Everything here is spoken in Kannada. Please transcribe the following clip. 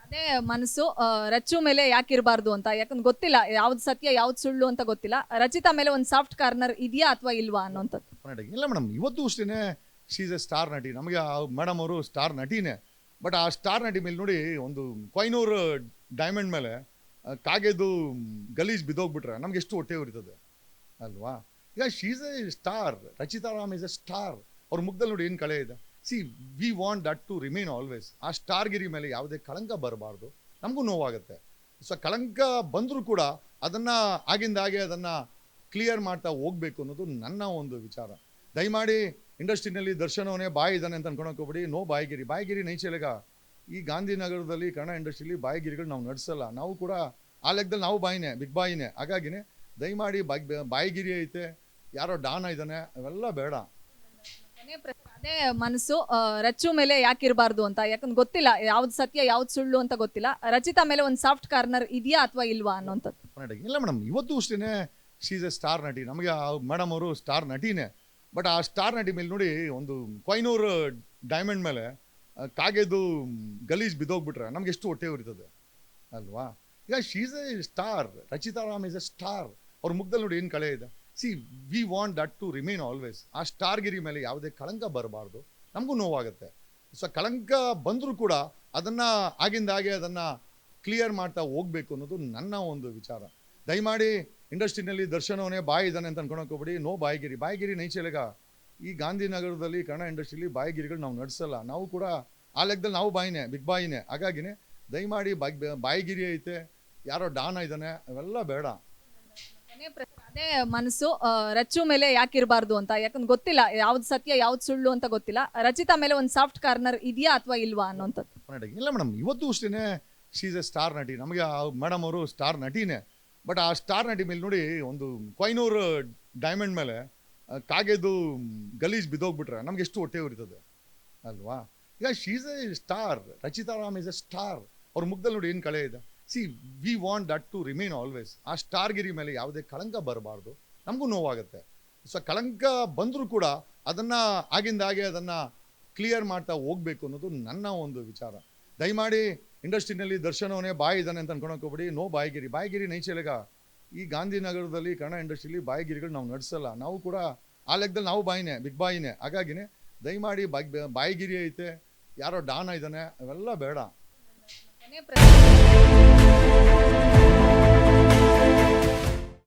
ಅದೇ ಮನಸ್ಸು ರಚ್ಚು ಮೇಲೆ ಯಾಕಿರಬಾರ್ದು ಅಂತ. ಯಾಕಂದ್ರೆ ಗೊತ್ತಿಲ್ಲ ಯಾವ್ದು ಸತ್ಯ ಯಾವ್ದು ಸುಳ್ಳು ಅಂತ ಗೊತ್ತಿಲ್ಲ. ರಚಿತಾ ಮೇಲೆ ಒಂದು ಸಾಫ್ಟ್ ಕಾರ್ನರ್ ಇದೆಯಾ ಅಥವಾ ಇಲ್ವಾ ಅನ್ನೋಂಥದ್ದು. ಇಲ್ಲ ಮೇಡಮ್, ಇವತ್ತು ಅಷ್ಟೇ ಶೀಸ್ ಎ ಸ್ಟಾರ್ ನಟಿ. ನಮಗೆ ಮೇಡಮ್ ಅವರು ಸ್ಟಾರ್ ನಟಿನೇ. ಬಟ್ ಆ ಸ್ಟಾರ್ ನಟಿ ಮೇಲೆ ನೋಡಿ, ಒಂದು ಕೊಯ್ನೂರು ಡೈಮಂಡ್ ಮೇಲೆ ಕಾಗೆದು ಗಲೀಜ್ ಬಿದ್ದೋಗ್ಬಿಟ್ರೆ ನಮ್ಗೆ ಎಷ್ಟು ಹೊಟ್ಟೆ ಉರಿತದೆ ಅಲ್ವಾ? ಈಗ she's a star, Rachita Ram is a star. ಅವ್ರ ಮುಖದಲ್ಲಿ ನೋಡಿ ಏನು ಕಳೆ ಇದೆ. See we want that to remain always. ಆ ಸ್ಟಾರ್ಗಿರಿ ಮೇಲೆ ಯಾವುದೇ ಕಳಂಕ ಬರಬಾರ್ದು. ನಮಗೂ ನೋವಾಗುತ್ತೆ. ಸೊ ಕಳಂಕ ಬಂದರೂ ಕೂಡ ಅದನ್ನು ಆಗಿಂದಾಗೆ ಅದನ್ನು ಕ್ಲಿಯರ್ ಮಾಡ್ತಾ ಹೋಗ್ಬೇಕು ಅನ್ನೋದು ನನ್ನ ಒಂದು ವಿಚಾರ. ದಯಮಾಡಿ ಇಂಡಸ್ಟ್ರಿನಲ್ಲಿ ದರ್ಶನವನೇ ಬಾಯಿ ಇದ್ದಾನೆ ಅಂತ ಅನ್ಕೊಳಕ್ಕೆ ಹೋಗ್ಬಿಡಿ. ನೋ ಬಾಯಿಗಿರಿ. ಬಾಯಿಗಿರಿ ನೈಚೆಲೆಗ. ಈ ಗಾಂಧಿನಗರದಲ್ಲಿ ಕನ್ನಡ ಇಂಡಸ್ಟ್ರಿಲಿ ಬಾಯಿಗಿರಿಗಳು ನಾವು ನಡೆಸಲ್ಲ. ನಾವು ಕೂಡ ಆ ಲೆಕ್ಕದಲ್ಲಿ ನಾವು ಬಾಯಿನೇ, ಬಿಗ್ ಬಾಯಿನೇ. ಹಾಗಾಗಿನೇ ದಯಮಾಡಿ ಬಾಯಿಗಿರಿ ಐತೆ, ಯಾರೋ ಡಾನ ಇದ್ದಾನೆ, ಅವೆಲ್ಲ ಬೇಡ. ಅದೇ ಮನಸ್ಸು ರಚ್ಚು ಮೇಲೆ ಯಾಕಿರಬಾರ್ದು ಅಂತ. ಯಾಕಂದ್ರೆ ಗೊತ್ತಿಲ್ಲ ಯಾವ್ದು ಸತ್ಯ ಯಾವ್ದು ಸುಳ್ಳು ಅಂತ ಗೊತ್ತಿಲ್ಲ. ರಚಿತಾ ಮೇಲೆ ಒಂದು ಸಾಫ್ಟ್ ಕಾರ್ನರ್ ಇದೆಯಾ ಅಥವಾ ಇಲ್ವಾ ಅನ್ನೋಂಥದ್ದು. ಇಲ್ಲ ಮೇಡಮ್, ಇವತ್ತು ಅಷ್ಟೇ ಶೀಸ್ ಎ ಸ್ಟಾರ್ ನಟಿ. ನಮಗೆ ಮೇಡಮ್ ಅವರು ಸ್ಟಾರ್ ನಟಿನೇ. ಬಟ್ ಆ ಸ್ಟಾರ್ ನಟಿ ಮೇಲೆ ನೋಡಿ, ಒಂದು ಕೊಯ್ನೂರು ಡೈಮಂಡ್ ಮೇಲೆ ಕಾಗೆದು ಗಲೀಜ್ ಬಿದ್ದೋಗ್ಬಿಟ್ರೆ ನಮ್ಗೆ ಎಷ್ಟು ಹೊಟ್ಟೆ ಉರಿತದೆ ಅಲ್ವಾ? ಈಗ she's a star, Rachita Ram is a star. ಅವ್ರ ಮುಖದಲ್ಲಿ ನೋಡಿ ಏನು ಕಳೆ ಇದೆ. See we want that to remain always. ಆ ಸ್ಟಾರ್ಗಿರಿ ಮೇಲೆ ಯಾವುದೇ ಕಳಂಕ ಬರಬಾರ್ದು. ನಮಗೂ ನೋವಾಗುತ್ತೆ. ಸೊ ಕಳಂಕ ಬಂದರೂ ಕೂಡ ಅದನ್ನು ಆಗಿಂದಾಗೆ ಅದನ್ನು ಕ್ಲಿಯರ್ ಮಾಡ್ತಾ ಹೋಗ್ಬೇಕು ಅನ್ನೋದು ನನ್ನ ಒಂದು ವಿಚಾರ. ದಯಮಾಡಿ ಇಂಡಸ್ಟ್ರಿನಲ್ಲಿ ದರ್ಶನವನೇ ಬಾಯಿ ಇದ್ದಾನೆ ಅಂತ ಅನ್ಕೊಳಕ್ಕೆ ಹೋಗ್ಬಿಡಿ. ನೋ ಬಾಯಿಗಿರಿ. ಬಾಯಿಗಿರಿ ನೈಚೆಲೆಗ. ಈ ಗಾಂಧಿನಗರದಲ್ಲಿ ಕನ್ನಡ ಇಂಡಸ್ಟ್ರಿಲಿ ಬಾಯಿಗಿರಿಗಳು ನಾವು ನಡೆಸಲ್ಲ. ನಾವು ಕೂಡ ಆ ಲೆಕ್ಕದಲ್ಲಿ ನಾವು ಬಾಯಿನೇ, ಬಿಗ್ ಬಾಯಿನೇ. ಹಾಗಾಗಿನೇ ದಯಮಾಡಿ ಬಾಯಿಗಿರಿ ಐತೆ, ಯಾರೋ ಡಾನ ಇದ್ದಾನೆ, ಅವೆಲ್ಲ ಬೇಡ. ಅದೇ ಮನಸ್ಸು ರಚ್ಚು ಮೇಲೆ ಯಾಕಿರಬಾರ್ದು ಅಂತ. ಯಾಕಂದ್ರೆ ಗೊತ್ತಿಲ್ಲ ಯಾವ್ದು ಸತ್ಯ ಯಾವ್ದು ಸುಳ್ಳು ಅಂತ ಗೊತ್ತಿಲ್ಲ. ರಚಿತಾ ಮೇಲೆ ಒಂದು ಸಾಫ್ಟ್ ಕಾರ್ನರ್ ಇದೆಯಾ ಅಥವಾ ಇಲ್ವಾ ಅನ್ನೋಂಥದ್ದು. ಇಲ್ಲ ಮೇಡಮ್, ಇವತ್ತು ಅಷ್ಟೇ ಶೀಸ್ ಎ ಸ್ಟಾರ್ ನಟಿ. ನಮಗೆ ಮೇಡಮ್ ಅವರು ಸ್ಟಾರ್ ನಟಿನೇ. ಬಟ್ ಆ ಸ್ಟಾರ್ ನಟಿ ಮೇಲೆ ನೋಡಿ, ಒಂದು ಕೊಯ್ನೂರು ಡೈಮಂಡ್ ಮೇಲೆ ಕಾಗೆದು ಗಲೀಜ್ ಬಿದ್ದೋಗ್ಬಿಟ್ರೆ ನಮ್ಗೆ ಎಷ್ಟು ಹೊಟ್ಟೆ ಉರಿತದೆ ಅಲ್ವಾ? ಈಗ she's a star, Rachita Ram is a star. ಅವ್ರ ಮುಖದಲ್ಲಿ ನೋಡಿ ಏನು ಕಳೆ ಇದೆ. See we want that to remain always. ಆ ಸ್ಟಾರ್ಗಿರಿ ಮೇಲೆ ಯಾವುದೇ ಕಳಂಕ ಬರಬಾರ್ದು. ನಮಗೂ ನೋವಾಗುತ್ತೆ. ಸೊ ಕಳಂಕ ಬಂದರೂ ಕೂಡ ಅದನ್ನು ಆಗಿಂದಾಗೆ ಅದನ್ನು ಕ್ಲಿಯರ್ ಮಾಡ್ತಾ ಹೋಗ್ಬೇಕು ಅನ್ನೋದು ನನ್ನ ಒಂದು ವಿಚಾರ. ದಯಮಾಡಿ ಇಂಡಸ್ಟ್ರಿನಲ್ಲಿ ದರ್ಶನವನೇ ಬಾಯಿ ಇದ್ದಾನೆ ಅಂತ ಅನ್ಕೊಳಕ್ಕೆ ಹೋಗ್ಬಿಡಿ. ನೋ ಬಾಯಿಗಿರಿ. ಬಾಯಿಗಿರಿ ನೈಚೆಲೆಗ. ಈ ಗಾಂಧಿನಗರದಲ್ಲಿ ಕನ್ನಡ ಇಂಡಸ್ಟ್ರಿಲಿ ಬಾಯಿಗಿರಿಗಳು ನಾವು ನಡೆಸಲ್ಲ. ನಾವು ಕೂಡ ಆ ಲೆಕ್ಕದಲ್ಲಿ ನಾವು ಬಾಯಿನೇ, ಬಿಗ್ ಬಾಯಿನೇ. ಹಾಗಾಗಿನೇ ದಯಮಾಡಿ ಬಾಯಿಗಿರಿ ಐತೆ, ಯಾರೋ ಡಾನ ಇದ್ದಾನೆ, ಅವೆಲ್ಲ ಬೇಡ.